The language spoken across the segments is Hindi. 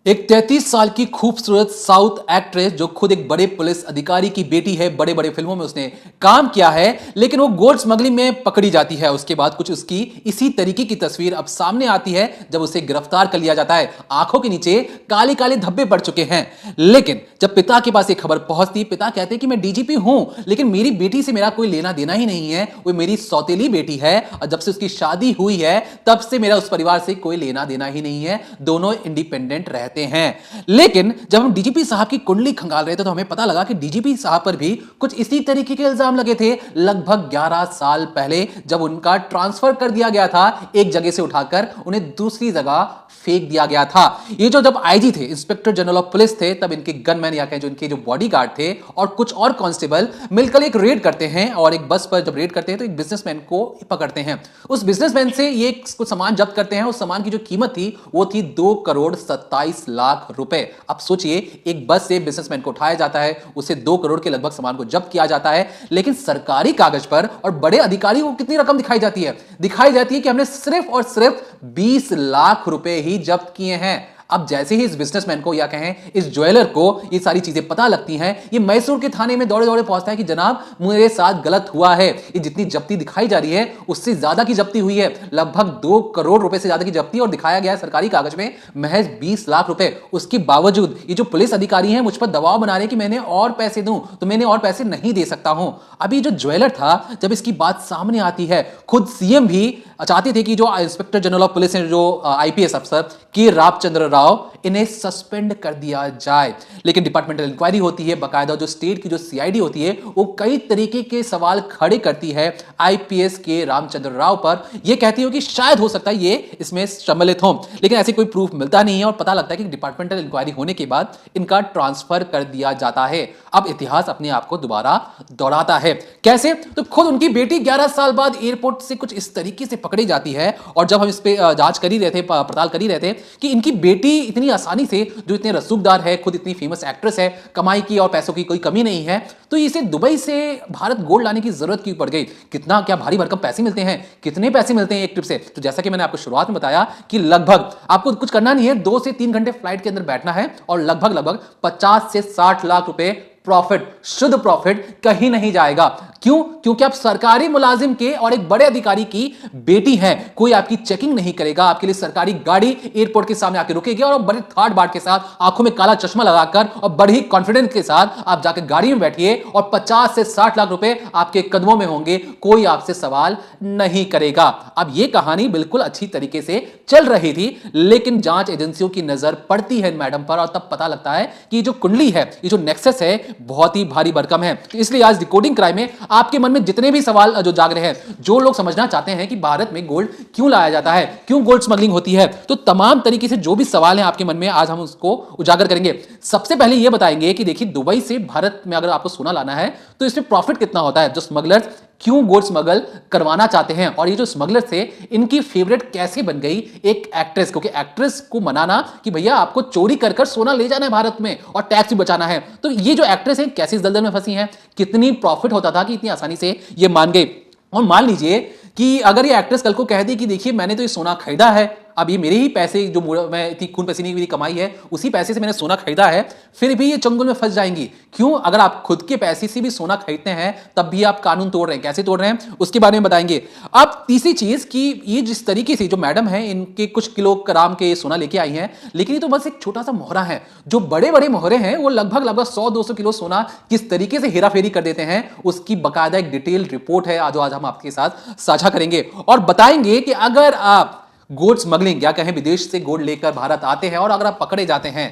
एक 33 साल की खूबसूरत साउथ एक्ट्रेस जो खुद एक बड़े पुलिस अधिकारी की बेटी है, बड़े बड़े फिल्मों में उसने काम किया है, लेकिन वो गोल्ड स्मगलिंग में पकड़ी जाती है। उसके बाद कुछ उसकी इसी तरीके की तस्वीर अब सामने आती है जब उसे गिरफ्तार कर लिया जाता है। आंखों के नीचे काले काले धब्बे पड़ चुके हैं, लेकिन जब पिता के पास एक खबर पहुंचती, पिता कहते हैं कि मैं डीजीपी हूं, लेकिन मेरी बेटी से मेरा कोई लेना देना ही नहीं है, वो मेरी सौतेली बेटी है और जब से उसकी शादी हुई है तब से मेरा उस परिवार से कोई लेना देना ही नहीं है, दोनों इंडिपेंडेंट रहते हैं। लेकिन जब हम डीजीपी साहब की कुंडली खंगाल रहे थे तो हमें पता लगा कि डीजीपी साहब पर भी कुछ इसी तरीके के इल्जाम लगे थे लगभग 11 साल पहले, जब उनका ट्रांसफर कर दिया गया था, एक जगह से उठाकर उन्हें दूसरी जगह फेंक दिया गया था। ये जो जब आईजी थे, इंस्पेक्टर जनरल ऑफ पुलिस थे, तब इनके गनमैन या कहें जो इनके जो बॉडीगार्ड थे और कुछ और कांस्टेबल मिलकर एक रेड करते हैं और एक बस पर जब रेड करते हैं तो एक बिजनेसमैन को पकड़ते हैं। उस बिजनेसमैन से ये कुछ सामान जब्त करते हैं। उस सामान की जो कीमत थी वो थी 2 करोड़ 27 लाख रुपए। अब सोचिए, एक बस से बिजनेसमैन को उठाया जाता है, उसे 2 करोड़ के लगभग सामान को जब्त किया जाता है, लेकिन सरकारी कागज पर और बड़े अधिकारी को कितनी रकम दिखाई जाती है? दिखाई जाती है कि हमने सिर्फ और सिर्फ 20 लाख रुपए ही जब्त किए हैं। अब जैसे ही इस बिजनेसमैन को या कहें इस ज्वेलर को ये सारी चीजें पता लगती हैं, ये मैसूर के थाने में दौड़े दौड़े पहुंचता है कि जनाब मेरे साथ गलत हुआ है, ये जितनी जब्ती दिखाई जा रही है उससे ज्यादा की जब्ती हुई है, लगभग 2 करोड़ रुपए से ज्यादा की जब्ती, और दिखाया गया है सरकारी कागज में महज 20 लाख रुपए। उसके बावजूद ये जो पुलिस अधिकारी हैं मुझ पर दबाव बना रहे हैं कि मैंने और पैसे दूं, तो मैंने और पैसे नहीं दे सकता हूं। अभी जो ज्वेलर था, जब इसकी बात सामने आती है, खुद सीएम भी चाहते थे कि जो इंस्पेक्टर जनरल ऑफ पुलिस हैं, जो आईपीएस अफसर के रामचंद्र राव, इन्हें सस्पेंड कर दिया जाए, लेकिन डिपार्टमेंटल इंक्वायरी होती है, बाकायदा जो स्टेट की जो सीआईडी होती है वो कई तरीके के सवाल खड़े करती है आईपीएस के रामचंद्र राव पर। यह कहती है कि शायद हो सकता है ये इसमें सम्मिलित हो, लेकिन ऐसे कोई प्रूफ मिलता नहीं है और पता लगता है कि डिपार्टमेंटल इंक्वायरी होने के बाद इनका ट्रांसफर कर दिया जाता है। अब इतिहास अपने आप को दोबारा दोहराता है। कैसे? तो खुद उनकी बेटी 11 साल बाद एयरपोर्ट से कुछ इस तरीके से पकड़ी जाती है, और जब हम इस पे जांच कर ही रहे थे, पड़ताल कर ही रहे थे कि इनकी बेटी इतनी आसानी से, जो इतने रसूखदार है, खुद इतनी फेमस एक्ट्रेस है, कमाई की और पैसों की कोई कमी नहीं है, तो इसे दुबई से भारत गोल्ड लाने की जरूरत क्यों पड़ गई? कितना क्या भारी भरकम पैसे मिलते हैं, कितने पैसे मिलते हैं एक ट्रिप से? तो जैसा कि मैंने आपको शुरुआत में बताया कि लगभग आपको कुछ करना नहीं है, 2 से 3 घंटे फ्लाइट के अंदर बैठना है और लगभग 50 से 60 लाख रुपए प्रॉफिट, शुद्ध प्रॉफिट कहीं नहीं जाएगा। क्यों? क्योंकि आप सरकारी मुलाजिम के और एक बड़े अधिकारी की बेटी हैं। कोई आपकी चेकिंग नहीं करेगा, आपके लिए सरकारी गाड़ी एयरपोर्ट के सामने आके रुकेगी और बड़े ठाट बाट के साथ, आंखों में काला चश्मा लगाकर और बड़ी कॉन्फिडेंस के साथ आप जाकर गाड़ी में बैठिए और 50 से 60 लाख रुपए आपके कदमों में होंगे, कोई आपसे सवाल नहीं करेगा। अब यह कहानी बिल्कुल अच्छी तरीके से चल रही थी, लेकिन जांच एजेंसियों की नजर पड़ती है मैडम पर और तब पता लगता है कि जो कुंडली है, ये जो नेक्सस है, बहुत ही भारी भरकम है। तो इसलिए आज डिकोडिंग क्राइम में आपके मन में जितने भी सवाल जो जाग रहे हैं, जो लोग समझना चाहते हैं कि भारत में गोल्ड क्यों लाया जाता है, क्यों गोल्ड स्मगलिंग होती है, तो तमाम तरीके से जो भी सवाल हैं आपके मन में, आज हम उसको उजागर करेंगे। सबसे पहले यह बताएंगे कि देखिए, दुबई से भारत में अगर आपको सोना लाना है तो इसमें प्रॉफिट कितना होता है, जो स्मगलर्स क्यों गोल्ड स्मगल करवाना चाहते हैं, और ये जो स्मगलर थे इनकी फेवरेट कैसे बन गई एक एक्ट्रेस, क्योंकि एक्ट्रेस को मनाना कि भैया आपको चोरी कर कर सोना ले जाना है भारत में और टैक्स भी बचाना है, तो ये जो एक्ट्रेस है कैसे इस दलदल में फंसी है, कितनी प्रॉफिट होता था कि इतनी आसानी से ये मान गई। और मान लीजिए कि अगर ये एक्ट्रेस कल को कह दी कि देखिए मैंने तो ये सोना खरीदा है, अब ये मेरे ही पैसे, जो मैं इतनी खून पसीने की मेरी कमाई है, उसी पैसे से मैंने सोना खरीदा है, फिर भी ये चंगुल में फंस जाएंगी। क्यों? अगर आप खुद के पैसे से भी सोना खरीदते हैं तब भी आप कानून तोड़ रहे हैं। कैसे तोड़ रहे हैं उसके बारे में बताएंगे। अब तीसरी चीज कि ये जिस तरीके से जो मैडम है, इनके कुछ किलो ग्राम के सोना लेके आई हैं, लेकिन ये तो बस एक छोटा सा मोहरा है। जो बड़े बड़े मोहरे हैं वो लगभग 100-200 किलो सोना किस तरीके से हेराफेरी कर देते हैं, उसकी बाकायदा एक डिटेल रिपोर्ट है जो आज हम आपके साथ साझा करेंगे और बताएंगे कि अगर आप गोल्ड स्मगलिंग या कहें विदेश से गोल्ड लेकर भारत आते हैं और अगर आप पकड़े जाते हैं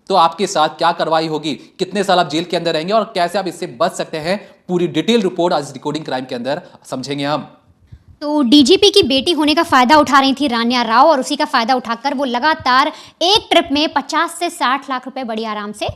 तो आपके साथ क्या कार्रवाई होगी, कितने साल आप जेल के अंदर रहेंगे और कैसे आप इससे बच सकते हैं, पूरी डिटेल रिपोर्ट आज डिकोडिंग क्राइम के अंदर समझेंगे हम। तो डीजीपी की बेटी होने का फायदा उठा रही थी रान्या राव, और उसी का फायदा उठाकर वो लगातार एक ट्रिप में 50 से 60 लाख रुपए बड़ी आराम से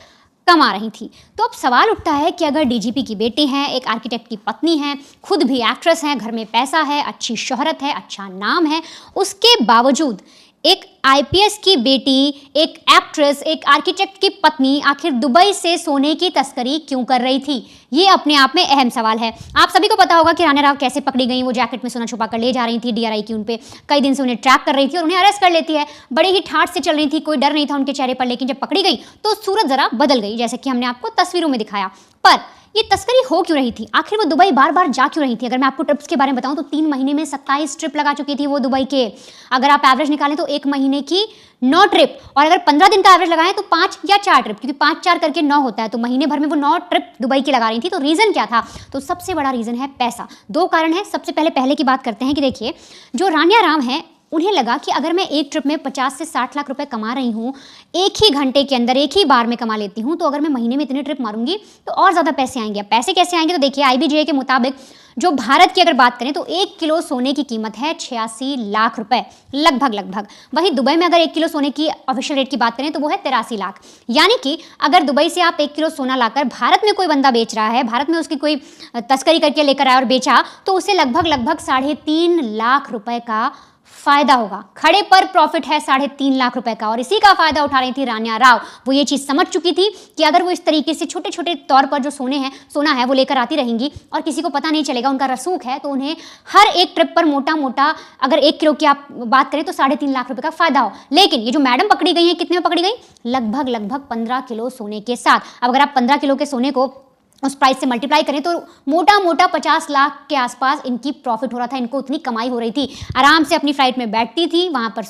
कमा रही थी। तो अब सवाल उठता है कि अगर डीजीपी की बेटी हैं, एक आर्किटेक्ट की पत्नी हैं, खुद भी एक्ट्रेस हैं, घर में पैसा है, अच्छी शोहरत है, अच्छा नाम है, उसके बावजूद एक आईपीएस की बेटी, एक एक्ट्रेस, एक आर्किटेक्ट की पत्नी आखिर दुबई से सोने की तस्करी क्यों कर रही थी? ये अपने आप में अहम सवाल है। आप सभी को पता होगा कि राण्या राव कैसे पकड़ी गई। वो जैकेट में सोना छुपा कर ले जा रही थी। डीआरआई की उन पे कई दिन से उन्हें ट्रैक कर रही थी और उन्हें अरेस्ट कर लेती है। बड़े ही ठाठ से चल रही थी, कोई डर नहीं था उनके चेहरे पर। लेकिन जब पकड़ी गई तो सूरत जरा बदल गई, जैसे कि हमने आपको तस्वीरों में दिखाया। पर ये तस्करी हो क्यों रही थी? आखिर वो दुबई बार बार जा क्यों रही थी? अगर मैं आपको ट्रिप्स के बारे में बताऊं तो 3 महीने में 27 ट्रिप लगा चुकी थी वो दुबई के। अगर आप एवरेज निकालें तो 1 महीने की 9 ट्रिप, और अगर 15 दिन का एवरेज लगाएं तो 5 या 4 ट्रिप, क्योंकि 5-4 करके 9 होता है। तो महीने भर में वो 9 ट्रिप दुबई की लगा रही थी। तो रीजन क्या था? तो सबसे बड़ा रीजन है पैसा। 2 कारण है। सबसे पहले की बात करते हैं कि देखिए, जो राण्या राव है उन्हें लगा कि अगर मैं एक ट्रिप में 50 से 60 लाख रुपए कमा रही हूँ, एक ही घंटे के अंदर, एक ही बार में कमा लेती हूँ, तो अगर मैं महीने में इतने ट्रिप मारूंगी तो और ज़्यादा पैसे आएंगे। पैसे कैसे आएंगे? तो देखिए, IBJ के मुताबिक जो भारत की अगर बात करें तो 1 किलो सोने की कीमत है 86 लाख रुपए, लगभग। वहीं दुबई में अगर 1 किलो सोने की ऑफिशियल रेट की बात करें तो वो है 83 लाख। यानी कि अगर दुबई से आप 1 किलो सोना लाकर भारत में कोई बंदा बेच रहा है, भारत में उसकी कोई तस्करी करके लेकर आया और बेचा, तो उसे लगभग 3.5 लाख रुपए का फायदा होगा। खड़े पर प्रॉफिट है 3.5 लाख रुपए का, और इसी का फायदा उठा रही थी राण्या राव। वो ये चीज समझ चुकी थी कि अगर वो इस तरीके से छोटे तौर पर जो सोना है वो लेकर आती रहेंगी और किसी को पता नहीं चलेगा, उनका रसूख है, तो उन्हें हर एक ट्रिप पर मोटा अगर 1 किलो की आप बात करें तो 3.5 लाख रुपए का फायदा हो। लेकिन ये जो मैडम पकड़ी गई है, कितने में पकड़ी गई? लगभग 15 किलो सोने के साथ। अब अगर आप 15 किलो के सोने को उस प्राइस से मल्टीप्लाई करें तो मोटा 50 लाख के आसपास इनकी प्रॉफिट हो रहा था। इनको उतनी कमाई हो रही थी। आराम से अपनी फ्लाइट में बैठती थी, वहां पर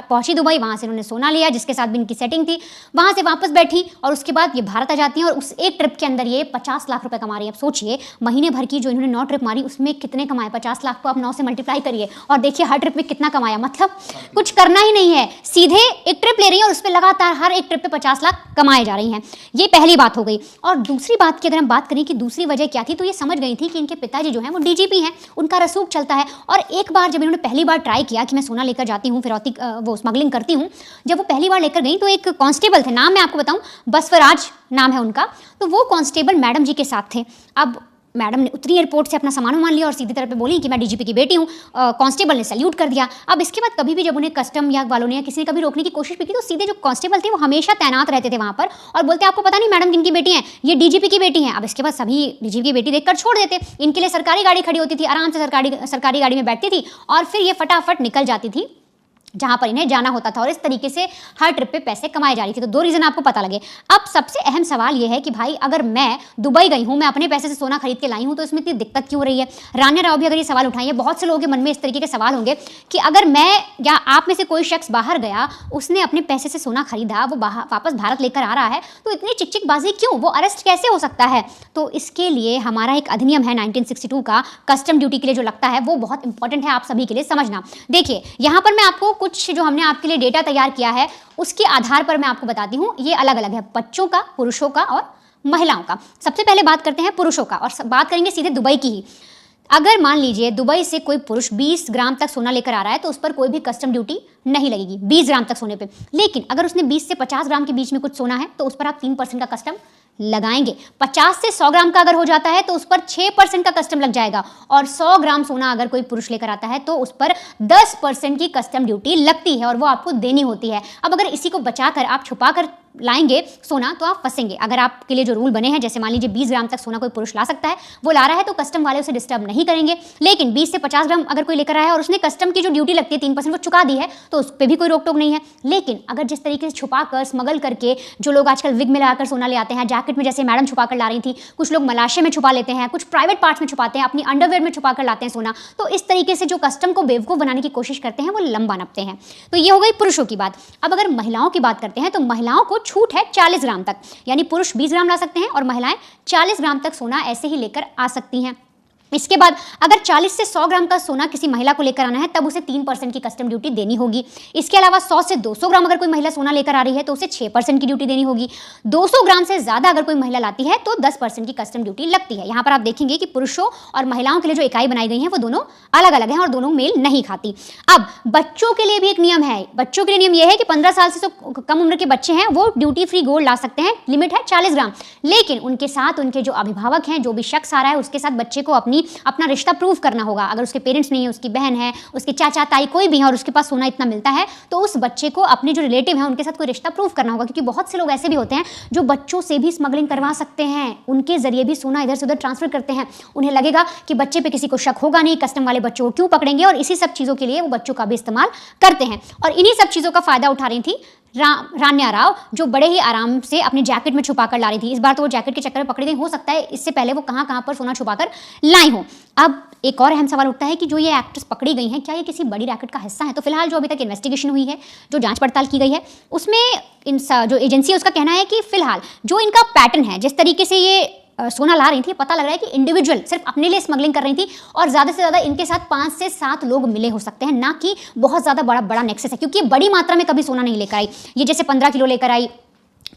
पहुंची दुबई, वहां से उन्होंने सोना लिया जिसके साथ भी इनकी सेटिंग थी, वहां से वापस बैठी और उसके बाद ये भारत आ जाती हैं और उस एक ट्रिप के अंदर ये 50 लाख रुपए कमा रही है। अब सोचिए, महीने भर की जो इन्होंने 9 ट्रिप मारी उसमें कितने कमाए? 50 लाख को आप 9 से मल्टीप्लाई करिए और देखिए हर ट्रिप में कितना कमाया। मतलब कुछ करना ही नहीं है, सीधे एक ट्रिप ले रही है और उस पर लगातार हर एक ट्रिप पे 50 लाख कमाए जा रही हैं। ये पहली बात हो गई। और दूसरी बात की अगर हम बात करें कि दूसरी वजह क्या थी, तो ये समझ गई थी कि इनके पिताजी जो हैं वो DGP हैं, उनका रसूख चलता है। और एक बार जब इन्होंने पहली बार ट्राई किया कि मैं सोना लेकर जाती हूँ, फिरौती वो स्मगलिंग करती हूँ, जब वो पहली बार लेकर गई तो एक कांस्टेबल थे, नाम मैं आपको बताऊं, बसवराज नाम है उनका, तो वो कांस्टेबल मैडम जी के साथ थे। अब मैडम ने उतरी एयरपोर्ट से अपना सामान मान लिया और सीधी तरह पे बोली कि मैं DGP की बेटी हूँ। कांस्टेबल ने सैल्यूट कर दिया। अब इसके बाद कभी भी जब उन्हें कस्टम या वालों ने या किसी ने कभी रोकने की कोशिश भी की तो सीधे जो कांस्टेबल थे वो हमेशा तैनात रहते थे वहाँ पर और बोलते आपको पता नहीं मैडम किनकी बेटी हैं? ये DGP की बेटी हैं। अब इसके बाद सभी DGP की बेटी देखकर छोड़ देते। इनके लिए सरकारी गाड़ी खड़ी होती थी, आराम से सरकारी गाड़ी में बैठती थी और फिर ये फटाफट निकल जाती थी जहां पर इन्हें जाना होता था। और इस तरीके से हर ट्रिप पे पैसे कमाए जा रही थी। तो 2 रीजन आपको पता लगे। अब सबसे अहम सवाल यह है कि भाई अगर मैं दुबई गई हूं, मैं अपने पैसे से सोना खरीद के लाई हूं, तो इसमें इतनी दिक्कत क्यों हो रही है? राण्या राव भी अगर ये सवाल उठाई है, बहुत से लोगों के मन में इस तरीके के सवाल होंगे कि अगर मैं या आप में से कोई शख्स बाहर गया, उसने अपने पैसे से सोना खरीदा, वो वापस भारत लेकर आ रहा है, तो इतनी चिकचिकबाजी क्यों? वो अरेस्ट कैसे हो सकता है? तो इसके लिए हमारा एक अधिनियम है 1962 का, कस्टम ड्यूटी के लिए जो लगता है, वो बहुत इंपॉर्टेंट है आप सभी के लिए समझना। देखिए, यहां पर मैं आपको कुछ जो हमने आपके लिए डेटा तैयार किया है उसके आधार पर मैं आपको बताती हूं। ये अलग अलग है, बच्चों का, पुरुषों का और महिलाओं का। सबसे पहले बात करते हैं पुरुषों का और बात करेंगे सीधे दुबई की ही। अगर मान लीजिए दुबई से कोई पुरुष 20 ग्राम तक सोना लेकर आ रहा है तो उस पर कोई भी कस्टम ड्यूटी नहीं लगेगी 20 ग्राम तक सोने पे। लेकिन अगर उसने 20 से 50 ग्राम के बीच में कुछ सोना है तो उस पर आप 3% का कस्टम लगाएंगे। 50 से 100 ग्राम का अगर हो जाता है तो उस पर 6% का कस्टम लग जाएगा। और 100 ग्राम सोना अगर कोई पुरुष लेकर आता है तो उस पर 10% की कस्टम ड्यूटी लगती है और वो आपको देनी होती है। अब अगर इसी को बचाकर आप छुपाकर लाएंगे सोना तो आप फंसेंगे। अगर आपके लिए जो रूल बने हैं, जैसे मान लीजिए 20 ग्राम तक सोना कोई पुरुष ला सकता है, वो ला रहा है तो कस्टम वाले उसे डिस्टर्ब नहीं करेंगे। लेकिन 20 से 50 ग्राम अगर कोई लेकर आया है और उसने कस्टम की जो ड्यूटी लगती है 3% वो चुका दी है तो उस पर भी कोई रोक टोक नहीं है। लेकिन अगर जिस तरीके से छुपाकर स्मगल करके जो लोग आजकल विग में लगाकर सोना ले आते हैं, जैकेट में जैसे मैडम छुपा कर ला रही थी, कुछ लोग मलाशे में छुपा लेते हैं, कुछ प्राइवेट पार्ट्स में छुपाते हैं, अपनी अंडरवेयर में छुपा कर लाते हैं सोना, तो इस तरीके से जो कस्टम को बेवकूफ बनाने की कोशिश करते हैं वो लंबा नपते हैं। तो ये हो गई पुरुषों की बात। अब अगर महिलाओं की बात करते हैं तो महिलाओं को छूट है 40 ग्राम तक, यानी पुरुष 20 ग्राम ला सकते हैं और महिलाएं 40 ग्राम तक सोना ऐसे ही लेकर आ सकती हैं। इसके बाद अगर 40 से 100 ग्राम का सोना किसी महिला को लेकर आना है तब उसे 3% की कस्टम ड्यूटी देनी होगी। इसके अलावा 100 से 200 ग्राम अगर कोई महिला सोना लेकर आ रही है तो उसे 6% की ड्यूटी देनी होगी। 200 ग्राम से ज्यादा अगर कोई महिला लाती है तो 10% की कस्टम ड्यूटी लगती है। यहाँ पर आप देखेंगे कि पुरुषों और महिलाओं के लिए जो इकाई बनाई गई है वो दोनों अलग अलग है और दोनों मेल नहीं खाती। अब बच्चों के लिए भी एक नियम है। बच्चों के लिए नियम यह है कि 15 साल से जो कम उम्र के बच्चे हैं वो ड्यूटी फ्री गोल्ड ला सकते हैं, लिमिट है 40 ग्राम। लेकिन उनके साथ उनके जो अभिभावक हैं, जो भी शख्स आ रहा है उसके साथ बच्चे को अपनी यानी अपना रिश्ता प्रूव करना होगा। अगर उसके पेरेंट्स नहीं है, उसकी बहन है, उसके चाचा ताई कोई भी है और उसके पास सोना इतना मिलता है, तो उस बच्चे को अपने जो रिलेटिव हैं उनके साथ कोई रिश्ता प्रूव करना होगा। क्योंकि बहुत से लोग ऐसे भी होते हैं जो बच्चों से भी स्मगलिंग करवा सकते हैं, उनके जरिए भी सोना इधर से उधर ट्रांसफर करते हैं। उन्हें लगेगा कि बच्चे पे किसी को शक होगा नहीं, कस्टम वाले बच्चों को क्यों पकड़ेंगे, और इसी सब चीज़ों के लिए वो बच्चों का भी इस्तेमाल करते हैं। और इन्हीं सब चीज़ों का फायदा उठा रही थी रान्या राव, जो बड़े ही आराम से अपने जैकेट में छुपा कर ला रही थी। इस बार तो वो जैकेट के चक्कर में पकड़ी गई, हो सकता है इससे पहले वो कहाँ कहाँ पर सोना छुपा कर लाई हो। अब एक और अहम सवाल उठता है कि जो ये एक्ट्रेस पकड़ी गई हैं, क्या ये किसी बड़ी रैकेट का हिस्सा है? तो फिलहाल जो अभी तक इन्वेस्टिगेशन हुई है, जो जांच पड़ताल की गई है, उसमें जो एजेंसी है उसका कहना है कि फिलहाल जो इनका पैटर्न है, जिस तरीके से ये सोना ला रही थी, पता लग रहा है कि इंडिविजुअल सिर्फ अपने लिए स्मगलिंग कर रही थी और ज़्यादा से ज़्यादा इनके साथ 5 से 7 लोग मिले हो सकते हैं, ना कि बहुत ज़्यादा बड़ा नेक्सस है। क्योंकि बड़ी मात्रा में कभी सोना नहीं लेकर आई, ये जैसे 15 किलो लेकर आई,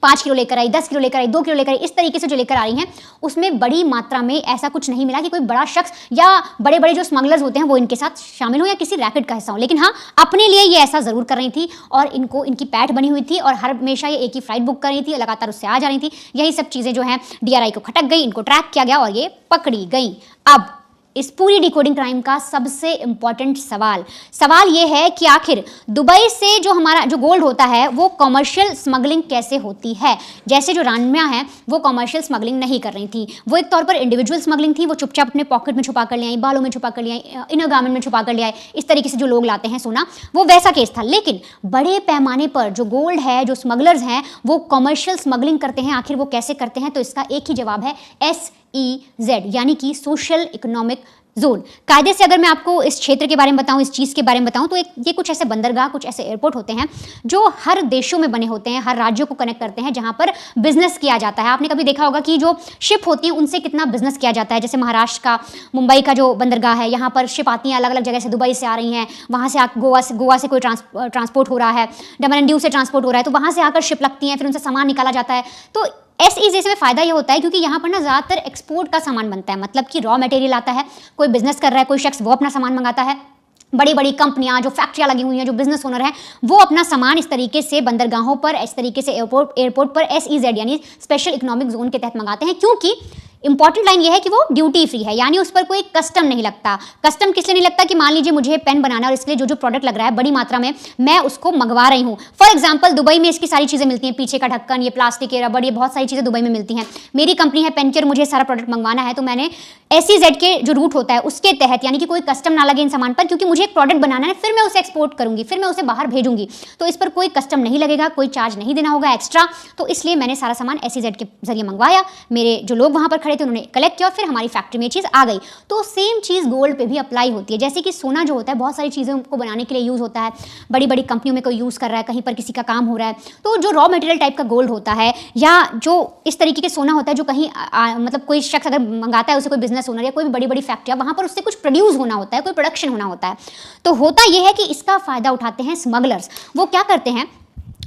5 किलो लेकर आई, 10 किलो लेकर आई, 2 किलो लेकर आई, इस तरीके से जो लेकर आ रही हैं उसमें बड़ी मात्रा में ऐसा कुछ नहीं मिला कि कोई बड़ा शख्स या बड़े बड़े जो स्मगलर्स होते हैं वो इनके साथ शामिल हो या किसी रैकेट का हिस्सा हो। लेकिन हाँ, अपने लिए ये ऐसा ज़रूर कर रही थी और इनको इनकी पैठ बनी हुई थी और हर हमेशा ये एक ही फ्लाइट बुक कर रही थी, लगातार उससे आ जा रही थी। यही सब चीज़ें जो हैं DRI को खटक गई, इनको ट्रैक किया गया और ये पकड़ी गई। अब इस पूरी डिकोडिंग क्राइम का सबसे इंपॉर्टेंट सवाल ये है कि आखिर दुबई से जो हमारा जो गोल्ड होता है वो कमर्शियल स्मगलिंग कैसे होती है। जैसे जो रान्या है वो कमर्शियल स्मगलिंग नहीं कर रही थी, वो एक तौर पर इंडिविजुअल स्मगलिंग थी। वो चुपचाप अपने पॉकेट में छुपा कर ले आई, बालों में छुपा कर ले आई, इनर गारमेंट में छुपा कर ले आए, इस तरीके से जो लोग लाते हैं सोना, वो वैसा केस था। लेकिन बड़े पैमाने पर जो गोल्ड है, जो स्मगलर्स हैं वो कमर्शियल स्मगलिंग करते हैं। आखिर वो कैसे करते हैं? तो इसका एक ही जवाब है SEZ, यानी कि सोशल इकोनॉमिक जोन। कायदे से अगर मैं आपको इस क्षेत्र के बारे में बताऊं, इस चीज़ के बारे में बताऊं, तो ये कुछ ऐसे बंदरगाह, कुछ ऐसे एयरपोर्ट होते हैं जो हर देशों में बने होते हैं, हर राज्यों को कनेक्ट करते हैं, जहां पर बिजनेस किया जाता है। आपने कभी देखा होगा कि जो शिप होती हैं उनसे कितना बिजनेस किया जाता है। जैसे महाराष्ट्र का मुंबई का जो बंदरगाह है, यहाँ पर शिप आती हैं अलग अलग जगह से, दुबई से आ रही हैं, वहाँ से गोवा से कोई ट्रांसपोर्ट हो रहा है, दमन एंड दीव से ट्रांसपोर्ट हो रहा है, तो वहाँ से आकर शिप लगती हैं, फिर उनसे सामान निकाला जाता है। तो SEZ में फ़ायदा ये होता है क्योंकि यहाँ पर ना ज़्यादातर एक्सपोर्ट का सामान बनता है, मतलब कि रॉ मटेरियल आता है, कोई बिजनेस कर रहा है कोई शख्स, वो अपना सामान मंगाता है। बड़ी बड़ी कंपनियां, जो फैक्ट्रियां लगी हुई हैं, जो बिजनेस ओनर हैं, वो अपना सामान इस तरीके से बंदरगाहों पर, इस तरीके से एयरपोर्ट पर SEZ यानी स्पेशल इकोनॉमिक जोन के तहत मंगाते हैं। क्योंकि इंपॉर्टेंट लाइन ये है कि वो ड्यूटी फ्री है, यानी उस पर कोई कस्टम नहीं लगता। कस्टम किस लिए नहीं लगता कि मान लीजिए मुझे पेन बनाना है और इसके लिए जो प्रोडक्ट लग रहा है बड़ी मात्रा में, मैं उसको मंगवा रही हूँ। फॉर एग्जांपल दुबई में इसकी सारी चीज़ें मिलती हैं, पीछे का ढक्कन, ये प्लास्टिक, ये रबड़, ये बहुत सारी चीज़ें दुबई में मिलती हैं। मेरी कंपनी है पेन केयर, मुझे सारा प्रोडक्ट मंगवाना है, तो मैंने SEZ के जो रूट होता है उसके तहत, यानी कि कोई कस्टम ना लगे इन सामान पर, क्योंकि मुझे एक प्रोडक्ट बनाना है, फिर मैं उसे एक्सपोर्ट करूंगी, फिर मैं उसे बाहर भेजूंगी, तो इस पर कोई कस्टम नहीं लगेगा, कोई चार्ज नहीं देना होगा एक्स्ट्रा। तो इसलिए मैंने सारा सामान SEZ के जरिए मंगवाया, मेरे जो लोग वहाँ पर खड़े थे उन्होंने कलेक्ट किया, फिर हमारी फैक्ट्री में ये चीज़ आ गई। तो सेम चीज़ गोल्ड पे भी अप्लाई होती है। जैसे कि सोना जो होता है बहुत सारी चीज़ों को बनाने के लिए यूज़ होता है, बड़ी बड़ी कंपनियों में कोई यूज़ कर रहा है, कहीं पर किसी का काम हो रहा है, तो जो रॉ मटेरियल टाइप का गोल्ड होता है या जो इस तरीके के सोना होता है जो कहीं मतलब कोई शख्स अगर मंगाता है, उसे कोई बिजनेस ओनर या कोई भी बड़ी बड़ी फैक्ट्रियाँ, वहाँ पर उससे कुछ प्रोड्यूस होना होता है, कोई प्रोडक्शन होना होता है। तो होता यह है कि इसका फ़ायदा उठाते हैं स्मगलर्स। वो क्या करते हैं,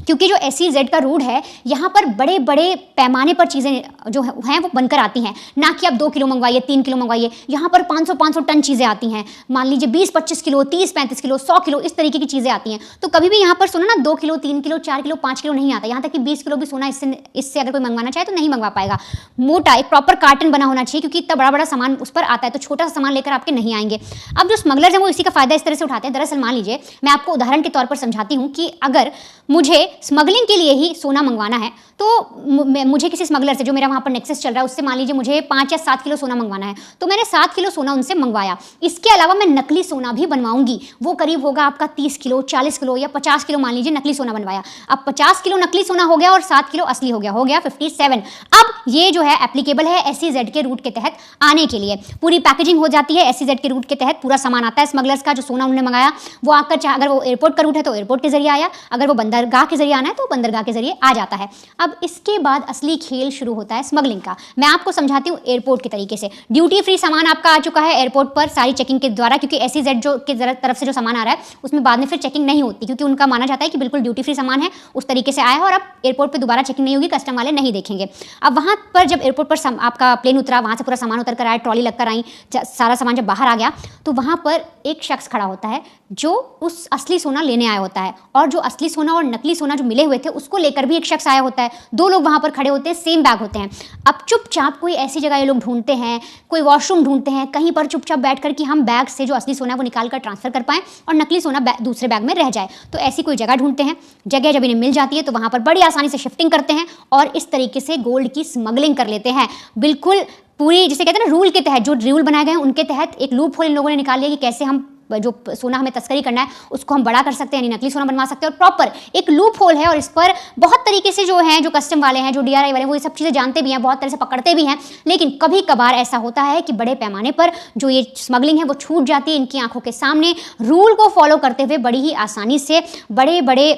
क्योंकि जो SEZ का रूट है यहाँ पर बड़े बड़े पैमाने पर चीज़ें जो हैं वो बनकर आती हैं, ना कि आप 2 किलो मंगवाइए, 3 किलो मंगवाइए, यहाँ पर 500 टन चीज़ें आती हैं। मान लीजिए 20-25 किलो, 30-35 किलो, 100 किलो, इस तरीके की चीज़ें आती हैं। तो कभी भी यहाँ पर सोना ना 2 किलो, 3 किलो, 4 किलो, 5 किलो नहीं आता, यहाँ तक कि 20 किलो भी सोना इससे अगर कोई मंगवाना चाहे तो नहीं मंगवा पाएगा। मोटा एक प्रॉपर कार्टन बना होना चाहिए, क्योंकि इतना बड़ा सामान उस पर आता है, तो छोटा सा सामान लेकर आपके नहीं आएंगे। अब जो स्मगलर्स हैं वो इसी का फ़ायदा इस तरह से उठाते हैं। दरअसल मान लीजिए, मैं आपको उदाहरण के तौर पर समझाती हूँ कि अगर मुझे स्मगलिंग के लिए ही सोना मंगवाना है, तो मुझे किसी स्मगलर से, जो मेरा वहाँ पर नेक्सस चल रहा है, उससे मान लीजिए मुझे 5 या 7 किलो सोना मंगवाना है, तो मैंने 7 किलो सोना उनसे मंगवाया। इसके अलावा मैं नकली सोना भी बनवाऊंगी, वो करीब होगा आपका 30 किलो, 40 किलो या 50 किलो, मान लीजिए नकली सोना बनवाया। अब 50 किलो नकली सोना हो गया और 7 किलो असली हो गया 57। अब ये जो है एप्लीकेबल है SEZ के रूट के तहत आने के लिए। पूरी पैकेजिंग हो जाती है SEZ के रूट के तहत, पूरा सामान आता है स्मगलर्स का, जो सोना उन्होंने मंगाया वो आकर, अगर वो एयरपोर्ट का रूट है तो एयरपोर्ट के जरिए आया, अगर वो बंदरगाह के जरिए आना है तो बंदरगाह के जरिए आ जाता है। अब इसके बाद असली खेल शुरू होता है स्मगलिंग का। मैं आपको समझाती हूँ एयरपोर्ट के तरीके से। ड्यूटी फ्री सामान आपका आ चुका है एयरपोर्ट पर सारी चेकिंग के द्वारा, क्योंकि SEZ जो की तरफ से जो सामान आ रहा है उसमें बाद में फिर चेकिंग नहीं होती, क्योंकि उनका माना जाता है कि बिल्कुल ड्यूटी फ्री सामान है, उस तरीके से आया है और अब एयरपोर्ट पर दोबारा चेकिंग नहीं होगी, कस्टम वाले नहीं देखेंगे। अब वहाँ पर जब एयरपोर्ट पर आपका प्लेन उतरा, वहाँ से पूरा सामान उतर कर आया, ट्रॉली लगकर आई, सारा सामान जब बाहर आ गया, तो वहाँ पर एक शख्स खड़ा होता है जो उस असली सोना लेने आया होता है, और जो असली सोना और नकली सोना जो मिले हुए थे उसको लेकर भी एक शख्स आया होता है। दो लोग वहाँ पर खड़े होते हैं, सेम बैग होते हैं। अब चुपचाप कोई ऐसी जगह ये लोग ढूंढते हैं, कोई वॉशरूम ढूंढते हैं, कहीं पर चुपचाप बैठकर कि हम बैग से जो असली सोना है वो निकाल कर ट्रांसफर कर पाएं और नकली सोना दूसरे बैग में रह जाए। तो ऐसी कोई जगह ढूंढते हैं। जगह जब इन्हें मिल जाती है तो वहाँ पर बड़ी आसानी से शिफ्टिंग करते हैं और इस तरीके से गोल्ड की स्मगलिंग कर लेते हैं। बिल्कुल पूरी, जिसे कहते हैं ना, रूल के तहत, जो रूल बनाए गए हैं उनके तहत एक लूप होल इन लोगों ने निकाल लिया कि कैसे हम जो सोना हमें तस्करी करना है उसको हम बड़ा कर सकते हैं, यानी नकली सोना बनवा सकते हैं। और प्रॉपर एक लूप होल है और इस पर बहुत तरीके से जो हैं, जो कस्टम वाले हैं, जो DRI वाले, वो ये सब चीज़ें जानते भी हैं, बहुत तरह से पकड़ते भी हैं। लेकिन कभी कभार ऐसा होता है कि बड़े पैमाने पर जो ये स्मगलिंग है वो छूट जाती है इनकी आंखों के सामने। रूल को फॉलो करते हुए बड़ी ही आसानी से बड़े बड़े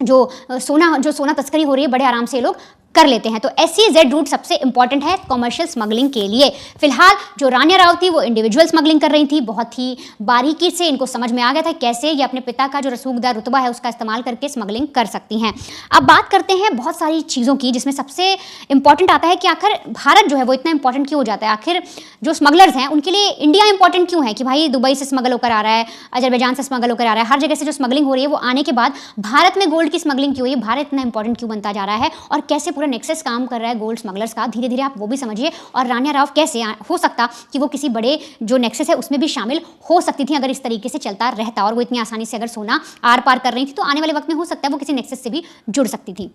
जो सोना तस्करी हो रही है बड़े आराम से ये लोग कर लेते हैं। तो SEZ रूट सबसे इंपॉर्टेंट है कमर्शियल स्मगलिंग के लिए। फिलहाल जो रानिया राव थी वो इंडिविजुअल स्मगलिंग कर रही थी। बहुत ही बारीकी से इनको समझ में आ गया था कैसे ये अपने पिता का जो रसूखदार रुतबा है उसका इस्तेमाल करके स्मगलिंग कर सकती हैं। अब बात करते हैं बहुत सारी चीज़ों की, जिसमें सबसे इंपॉर्टेंट आता है कि आखिर भारत जो है वो इतना इंपॉर्टेंट क्यों हो जाता है। आखिर जो स्मगलर्स हैं उनके लिए इंडिया इंपॉर्टेंट क्यों है कि भाई दुबई से स्मगल होकर आ रहा है, अजरबैजान से स्मगल होकर आ रहा है, हर जगह से जो स्मगलिंग हो रही है वो आने के बाद भारत में गोल्ड की स्मगलिंग क्यों हुई, भारत इतना इंपॉर्टेंट क्यों बनता जा रहा है और कैसे पूरा नेक्सस काम कर रहा है गोल्ड स्मगलर्स का। धीरे धीरे आप वो भी समझिए। और रानिया राव कैसे हो सकता कि वो किसी बड़े जो नेक्सस है उसमें भी शामिल हो सकती थी अगर इस तरीके से चलता रहता, और वो इतनी आसानी से अगर सोना आर पार कर रही थी तो आने वाले वक्त में हो सकता है वो किसी नेक्सस से भी जुड़ सकती थी।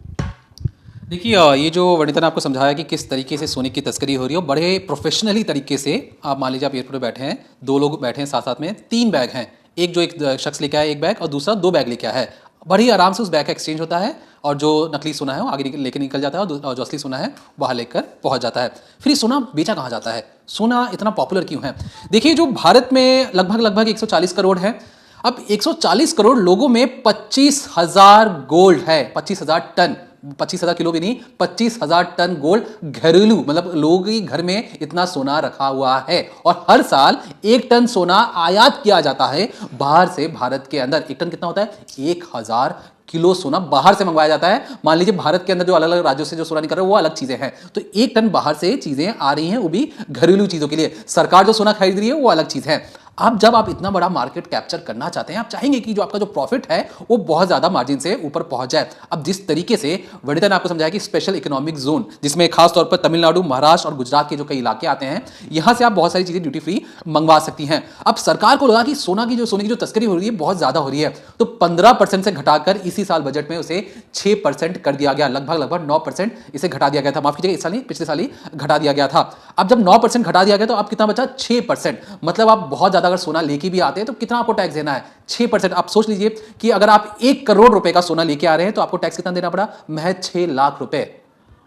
देखिए, ये जो वनिता ने आपको समझाया कि किस तरीके से सोने की तस्करी हो रही है, बड़े प्रोफेशनली तरीके से। आप मान लीजिए आप एयरपोर्ट पर बैठे हैं, दो लोग बैठे हैं साथ साथ में, 3 बैग हैं, एक जो एक शख्स लेके आया एक बैग और दूसरा 2 बैग लेके आया है। बड़ी आराम से उस बैग का एक्सचेंज होता है और जो नकली सोना है वो आगे लेके निकल जाता है और जो असली सोना है बाहर लेकर पहुंच जाता है। फिर ये सोना बेचा कहाँ जाता है, सोना इतना पॉपुलर क्यों है? देखिए, जो भारत में लगभग 140 करोड़ है। अब 140 करोड़ लोगों में 25,000 गोल्ड है, 25,000 टन, 25,000 किलो भी नहीं, 25,000 टन गोल्ड घरेलू, मतलब लोगों के घर में इतना सोना रखा हुआ है। और हर साल 1 टन सोना आयात किया जाता है बाहर से भारत के अंदर। 1 टन कितना होता है? 1,000 किलो सोना बाहर से मंगवाया जाता है। मान लीजिए भारत के अंदर जो अलग अलग राज्यों से जो सोना निकल रहा है वो अलग चीजें हैं, तो 1 टन बाहर से चीजें आ रही हैं, वो भी घरेलू चीजों के लिए। सरकार जो सोना खरीद रही है वो अलग चीज है। अब जब आप इतना बड़ा मार्केट कैप्चर करना चाहते हैं, आप चाहेंगे कि जो आपका जो प्रॉफिट है वो बहुत ज्यादा मार्जिन से ऊपर पहुंच जाए। अब जिस तरीके से वनिता ने आपको समझाया कि स्पेशल इकोनॉमिक जोन, जिसमें खास तौर पर तमिलनाडु, महाराष्ट्र और गुजरात के जो कई इलाके आते हैं, यहां से आप बहुत सारी चीजें ड्यूटी फ्री मंगवा सकती हैं। अब सरकार को लगा कि सोने की जो तस्करी हो रही है बहुत ज्यादा हो रही है, तो 15% से घटाकर इसी साल बजट में उसे 6% कर दिया गया। लगभग 9% इसे घटा दिया गया था। माफ कीजिएगा, इस साल नहीं, पिछले साल ही घटा दिया गया था। अब जब 9% घटा दिया गया तो अब कितना बचा? 6%। मतलब आप बहुत ज्यादा अगर सोना लेके भी आते हैं तो कितना आपको टैक्स देना है? 6%। आप सोच लीजिए कि अगर आप 1 करोड़ रुपए का सोना लेके आ रहे हैं तो आपको टैक्स कितना देना पड़ा? महज 6 लाख रुपए।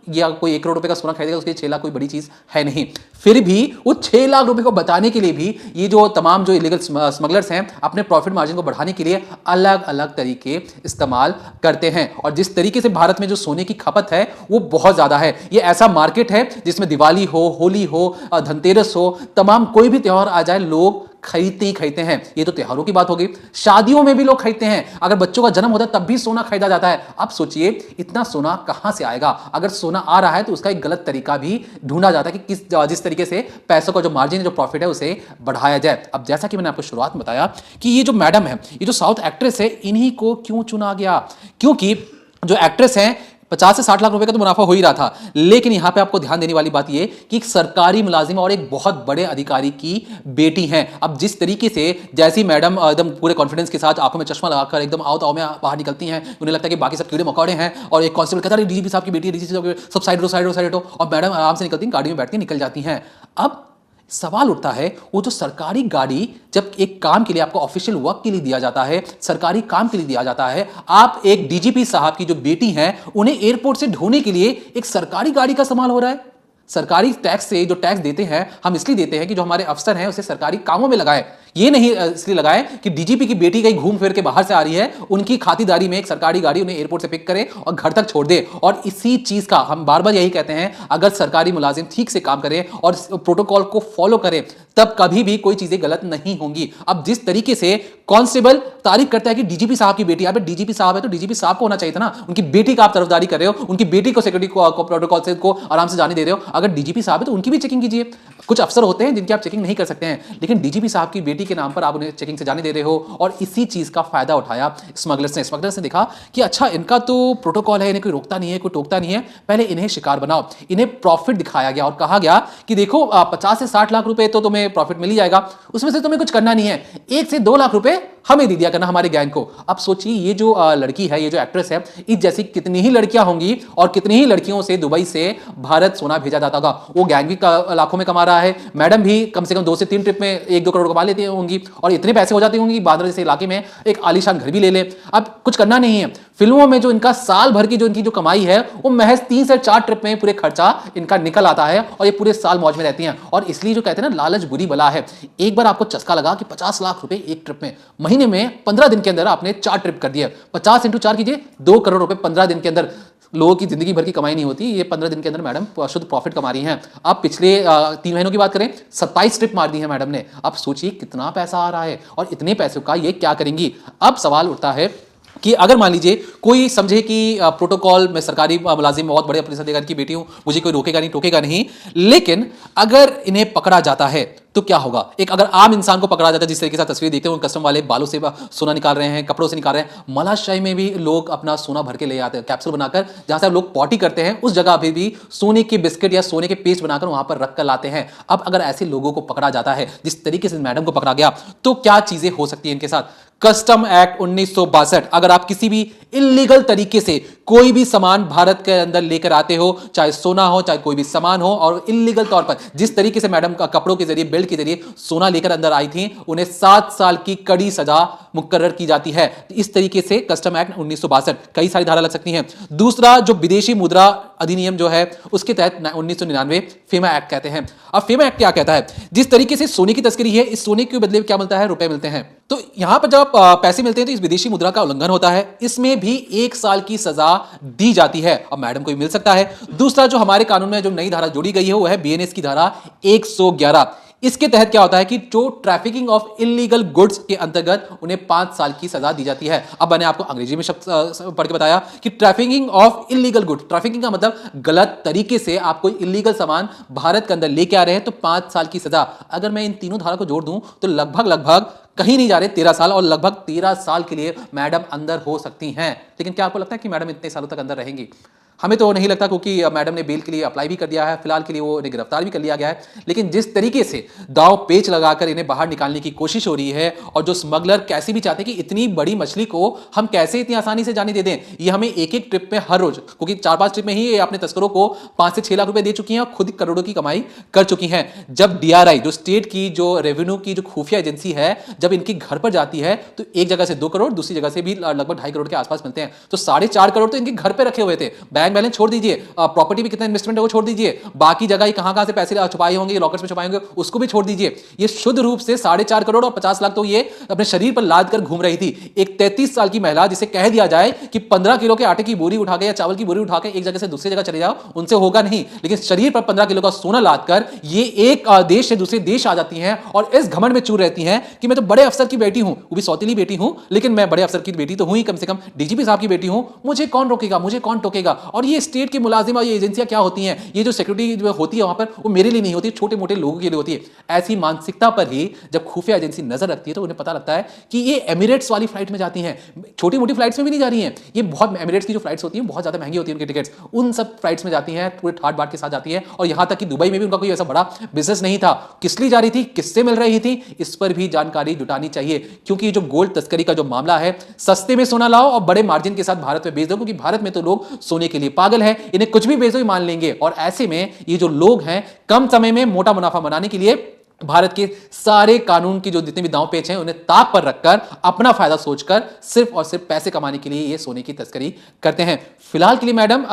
या कोई 1 करोड़ रुपए का सोना खरीदेगा उसके लिए 6 लाख कोई बड़ी चीज है नहीं। फिर भी वो 6 लाख रुपए को बताने के लिए भी ये जो तमाम जो इलीगल स्मगलर्स हैं अपने प्रॉफिट मार्जिन को बढ़ाने के लिए अलग अलग तरीके इस्तेमाल करते हैं। और जिस तरीके से भारत में जो सोने की खपत है वो बहुत ज्यादा है। ये ऐसा मार्केट है जिसमें दिवाली हो, होली हो, धनतेरस हो, तमाम कोई भी त्योहार आ जाए लोग खरीदते ही खरीदते हैं। ये तो त्योहारों की बात होगी, शादियों में भी लोग खरीदते हैं। अगर बच्चों का जन्म होता है तब भी सोना खरीदा जाता है। अब सोचिए इतना सोना कहां से आएगा? अगर सोना आ रहा है तो उसका एक गलत तरीका भी ढूंढा जाता है कि जिस तरीके से पैसों का जो मार्जिन, जो प्रॉफिट है उसे बढ़ाया जाए। अब जैसा कि मैंने आपको शुरुआत में बताया कि ये जो मैडम है, ये जो साउथ एक्ट्रेस है, इन्हीं को क्यों चुना गया? क्योंकि जो एक्ट्रेस है 50 से 60 लाख रुपए का तो मुनाफा हो ही रहा था, लेकिन यहां पे आपको ध्यान देने वाली बात यह कि एक सरकारी मुलाजिम और एक बहुत बड़े अधिकारी की बेटी हैं। अब जिस तरीके से जैसी मैडम एकदम पूरे कॉन्फिडेंस के साथ आंखों में चश्मा लगाकर एकदम आओ ताओ में बाहर निकलती हैं, उन्हें लगता है कि बाकी सब कीड़े मकोड़े हैं, और एक कांस्टेबल कहता है डीजीपी साहब की बेटी है, डीजीपी साहब सब साइड हो, और मैडम आराम से निकलती हैं, गाड़ी में बैठ के निकल जाती हैं। अब सवाल उठता है, वो जो सरकारी गाड़ी जब एक काम के लिए आपको ऑफिशियल वर्क के लिए दिया जाता है, सरकारी काम के लिए दिया जाता है, आप एक डीजीपी साहब की जो बेटी हैं उन्हें एयरपोर्ट से ढोने के लिए एक सरकारी गाड़ी का इस्तेमाल हो रहा है। सरकारी टैक्स से जो टैक्स देते हैं हम इसलिए देते हैं कि जो हमारे अफसर हैं उसे सरकारी कामों में लगाए, ये नहीं इसलिए लगाए कि डीजीपी की बेटी कहीं घूम फिर के बाहर से आ रही है, उनकी खातिरदारी में एक सरकारी गाड़ी उन्हें एयरपोर्ट से पिक करे और घर तक छोड़ दे। और इसी चीज का हम बार बार यही कहते हैं, अगर सरकारी मुलाजिम ठीक से काम करे और प्रोटोकॉल को फॉलो करे तब कभी भी कोई चीजें गलत नहीं होंगी। अब जिस तरीके से कांस्टेबल तारीफ करता है कि डीजीपी साहब की बेटी, आप डीजीपी साहब है तो डीजीपी साहब को होना चाहिए था ना, उनकी बेटी का आप तरफदारी कर रहे हो, उनकी बेटी को सिक्योरिटी प्रोटोकॉल से को आराम से जाने दे रहे हो। अगर डीजीपी साहब है तो उनकी भी चेकिंग कीजिए। कुछ अफसर होते हैं जिनकी आप चेकिंग नहीं कर सकते हैं, लेकिन डीजीपी साहब की बेटी बेटी के नाम पर आप उन्हें चेकिंग से जाने दे रहे हो, और इसी चीज का फायदा उठाया स्मगलर्स ने देखा कि अच्छा इनका तो प्रोटोकॉल है, इन्हें कोई रोकता नहीं है, कोई टोकता नहीं है, पहले इन्हें शिकार बनाओ। इन्हें प्रॉफिट दिखाया गया और कहा गया कि देखो 50 से 60 लाख रुपए तो तुम्हें प्रॉफिट मिल ही जाएगा, उसमें से तुम्हें कुछ करना नहीं है, 1 से 2 लाख रुपए हमें दे दिया करना, हमारे गैंग को। अब सोचिए ये जो लड़की है, ये जो एक्ट्रेस है, इस जैसी कितनी ही लड़कियां होंगी और कितनी ही लड़कियों से दुबई से भारत सोना भेजा जाता होगा। वो गैंग भी लाखों में कमा रहा है, मैडम भी कम से कम 2 से 3 ट्रिप में 1-2 करोड़ कमा लेती होंगी, और इतने पैसे हो जाते होंगी बांद्रा जैसे इलाके में एक आलीशान घर भी ले ले। अब कुछ करना नहीं है, फिल्मों में जो इनका साल भर की जो इनकी जो कमाई है वो महज 3 से 4 ट्रिप में पूरे खर्चा इनका निकल आता है, और ये पूरे साल मौज में रहती हैं। और इसलिए जो कहते हैं ना, लालच बुरी बला है। एक बार आपको चस्का लगा कि 50 लाख रुपए एक ट्रिप में, महीने में 15 दिन के अंदर आपने 4 ट्रिप कर दिया, 50 × 4 कीजिए, 2 करोड़ रुपए 15 दिन के अंदर। लोगों की जिंदगी भर की कमाई नहीं होती, ये 15 दिन के अंदर मैडम शुद्ध प्रॉफिट कमा रही हैं। अब पिछले 3 महीनों की बात करें, 27 ट्रिप मार दी है मैडम ने। अब सोचिए कितना पैसा आ रहा है, और इतने पैसों का ये क्या करेंगी। अब सवाल उठता है कि अगर मान लीजिए कोई समझे कि प्रोटोकॉल में सरकारी मुलाजिम बहुत बड़े पुलिस अधिकारी की बेटी हूं, मुझे कोई रोकेगा नहीं टोकेगा नहीं, लेकिन अगर इन्हें पकड़ा जाता है तो क्या होगा। एक अगर आम इंसान को पकड़ा जाता है, जिस तरीके से तस्वीर देखते हैं, कस्टम वाले बालों से सोना निकाल रहे हैं, कपड़ों से निकाल रहे हैं, मलाशाही में भी लोग अपना सोना भर के ले आते हैं कैप्सूल बनाकर, जहां से लोग पॉटी करते हैं उस जगह भी सोने के बिस्किट या सोने के पेस्ट बनाकर वहां पर रख कर लाते हैं। अब अगर ऐसे लोगों को पकड़ा जाता है जिस तरीके से मैडम को पकड़ा गया, तो क्या चीजें हो सकती है इनके साथ। कस्टम एक्ट 1962, अगर आप किसी भी इलीगल तरीके से कोई भी सामान भारत के अंदर लेकर आते हो, चाहे सोना हो चाहे कोई भी सामान हो, और इलीगल तौर पर जिस तरीके से मैडम का कपड़ों के जरिए बेल्ट के जरिए सोना लेकर अंदर आई थी, उन्हें 7 साल की कड़ी सजा मुकर्रर की जाती है। इस तरीके से कस्टम एक्ट 1962 कई सारी धारा लग सकती हैं। दूसरा जो विदेशी मुद्रा अधिनियम जो है, उसके तहत 1999 फेमा एक्ट कहते हैं। अब फेमा एक्ट क्या कहता है, जिस तरीके से सोने की तस्करी है, इस सोने के बदले में क्या मिलता है, रुपए मिलते हैं। तो यहां पर जब पैसे मिलते हैं तो इस विदेशी मुद्रा का उल्लंघन होता है, इसमें भी 1 साल की सजा दी जाती है। अब मैडम को भी मिल सकता है। दूसरा जो हमारे कानून में जो नई धारा जोड़ी गई है वो है बीएनएस की धारा 111। इसके तहत क्या होता है कि जो ट्रैफिकिंग ऑफ इलीगल गुड्स के अंतर्गत उन्हें 5 साल की सजा दी जाती है। अब मैंने आपको अंग्रेजी में शब्द पढ़ के बताया कि trafficking of illegal goods, trafficking का मतलब गलत तरीके से आप कोई इलीगल सामान भारत के अंदर लेके आ रहे हैं तो 5 साल की सजा। अगर मैं इन तीनों धारा को जोड़ दूं तो लगभग कहीं नहीं जा रहे 13 साल, और लगभग 13 साल के लिए मैडम अंदर हो सकती हैं। लेकिन क्या आपको लगता है कि मैडम इतने सालों तक अंदर रहेंगी? हमें तो नहीं लगता, क्योंकि मैडम ने बेल के लिए अप्लाई भी कर दिया है, फिलहाल के लिए वो इन्हें गिरफ्तार भी कर लिया गया है। लेकिन जिस तरीके से दाव पेच लगाकर इन्हें बाहर निकालने की कोशिश हो रही है, और जो स्मगलर कैसे भी चाहते हैं कि इतनी बड़ी मछली को हम कैसे इतनी आसानी से जाने दे दें, ये हमें एक ट्रिप में हर रोज, क्योंकि 4-5 ट्रिप में ही ये अपने तस्करों को 5 से 6 लाख रुपए दे चुकी हैं और खुद करोड़ों की कमाई कर चुकी हैं। जब डीआरआई, जो स्टेट की जो रेवेन्यू की जो खुफिया एजेंसी है, जब इनके घर पर जाती है तो एक जगह से 2 करोड़, दूसरी जगह से भी लगभग 2.5 करोड़ के आसपास मिलते हैं। तो 4.5 करोड़ तो इनके घर पे रखे हुए थे। बैंक बैलेंस छोड़ दीजिए, प्रॉपर्टी में कितना इन्वेस्टमेंट है वो छोड़ दीजिए, बाकी जगह ये कहां से पैसे छुपाए होंगे, लॉकर्स में छुपाए होंगे, उसको भी छोड़ दीजिए। ये शुद्ध रूप से 4.5 करोड़ और 50 लाख तो ये अपने शरीर पर लाद कर घूम रही थी। एक 33 साल की महिला, जिसे कह दिया जाए कि 15 किलो के आटे की बोरी उठा के या चावल की बोरी उठा के एक जगह से दूसरी जगह चले जाओ, उनसे होगा नहीं, लेकिन शरीर पर 15 किलो का सोना लाद कर ये एक देश से दूसरे देश आ जाती हैं और इस घमंड में चूर रहती हैं कि मैं तो बड़े अफसर की बेटी हूं, वो भी सौतेली बेटी हूं, लेकिन मैं बड़े अफसर की बेटी तो हूं ही, कम से कम डीजीपी साहब की बेटी हूं, मुझे कौन रोकेगा, मुझे कौन टोकेगा। और ये स्टेट के मुलाजिम और ये एजेंसियां क्या होती हैं, ये जो सिक्योरिटी जो होती है वहां पर, वो मेरे लिए नहीं होती, छोटे मोटे लोगों के लिए होती है। ऐसी मानसिकता पर ही जब खुफिया एजेंसी नजर रखती है तो उन्हें पता लगता है कि ये एमिरेट्स वाली फ्लाइट में जाती हैं, छोटी मोटी फ्लाइट्स में भी नहीं जा रही हैं, ये बहुत एमिरेट्स की जो फ्लाइट्स होती हैं बहुत ज्यादा महंगी होती है उनकी टिकट्स, उन सब फ्लाइट्स में जाती हैं, पूरे ठाट बाट के साथ जाती है। और यहां तक कि दुबई में भी उनका कोई ऐसा बड़ा बिजनेस नहीं था, किस लिए जा रही थी, किससे मिल रही थी, इस पर भी जानकारी जुटानी चाहिए। क्योंकि जो गोल्ड तस्करी का जो मामला है, सस्ते में सोना लाओ और बड़े मार्जिन के साथ भारत में बेच दो, क्योंकि भारत में तो लोग सोने के लिए पागल है, इन्हें कुछ भी बेच दो मान लेंगे। और ऐसे में ये जो लोग हैं कम समय में मोटा मुनाफा बनाने के लिए भारत के सारे कानून की जो जितने भी दांव पेच हैं उन्हें ताक पर रखकर अपना फायदा सोचकर सिर्फ और सिर्फ पैसे कमाने के लिए ये सोने की तस्करी करते हैं। फिलहाल के लिए मैडम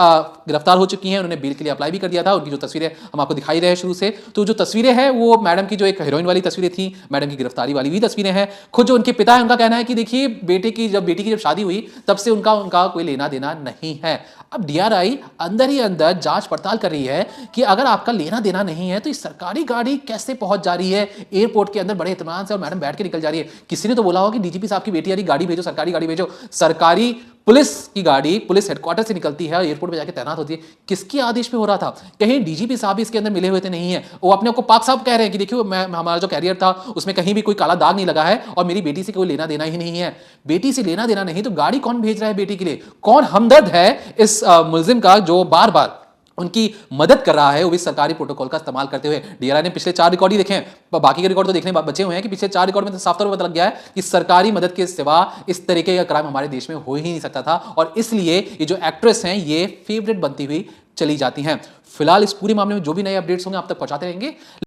गिरफ्तार हो चुकी हैं, उन्होंने बेल के लिए अप्लाई भी कर दिया था। उनकी जो तस्वीरें हम आपको दिखाई रहे हैं शुरू से, तो जो तस्वीरें हैं वो मैडम की जो एक हीरोइन वाली तस्वीरें थी, मैडम की गिरफ्तारी वाली भी तस्वीरें हैं। खुद जो उनके पिता है उनका कहना है कि देखिए बेटी की जब शादी हुई तब से उनका कोई लेना देना नहीं है। अब डीआरआई अंदर ही अंदर जांच पड़ताल कर रही है कि अगर आपका लेना देना नहीं है तो इस सरकारी गाड़ी कैसे पहुंच जा रही है एयरपोर्ट के अंदर बड़े इत्मीनान से, और मैडम बैठ के निकल जा रही है। किसी ने तो बोला होगा कि डीजीपी साहब की बेटी आ रही, गाड़ी भेजो, सरकारी गाड़ी भेजो। सरकारी पुलिस की गाड़ी पुलिस हेडक्वार्टर से निकलती है और एयरपोर्ट पे जाके तैनात होती है। किसके आदेश पे हो रहा था? कहीं डीजीपी साहब भी इसके अंदर मिले हुए थे? नहीं है। वो अपने आप को पाक साहब कह रहे हैं कि देखिए मैं हमारा जो कैरियर था उसमें कहीं भी कोई काला दाग नहीं लगा है और मेरी बेटी से कोई लेना देना ही नहीं है। बेटी से लेना देना नहीं तो गाड़ी कौन भेज रहा है बेटी के लिए? कौन हमदर्द है इस मुलजिम का जो बार बार उनकी मदद कर रहा है, वो भी सरकारी प्रोटोकॉल का इस्तेमाल करते हुए। डीआरआई ने पिछले 4 रिकॉर्ड ही देखे हैं, बाकी के रिकॉर्ड तो देखने बचे हुए हैं कि पिछले 4 रिकॉर्ड में तो साफ तौर पर पता लग गया है कि सरकारी मदद के सिवा इस तरीके का क्राइम हमारे देश में हो ही नहीं सकता था। और इसलिए ये जो एक्ट्रेस हैं ये फेवरेट बनती हुई चली जाती हैं। फिलहाल इस पूरे मामले में जो भी नए अपडेट्स होंगे आप तक पहुंचाते रहेंगे।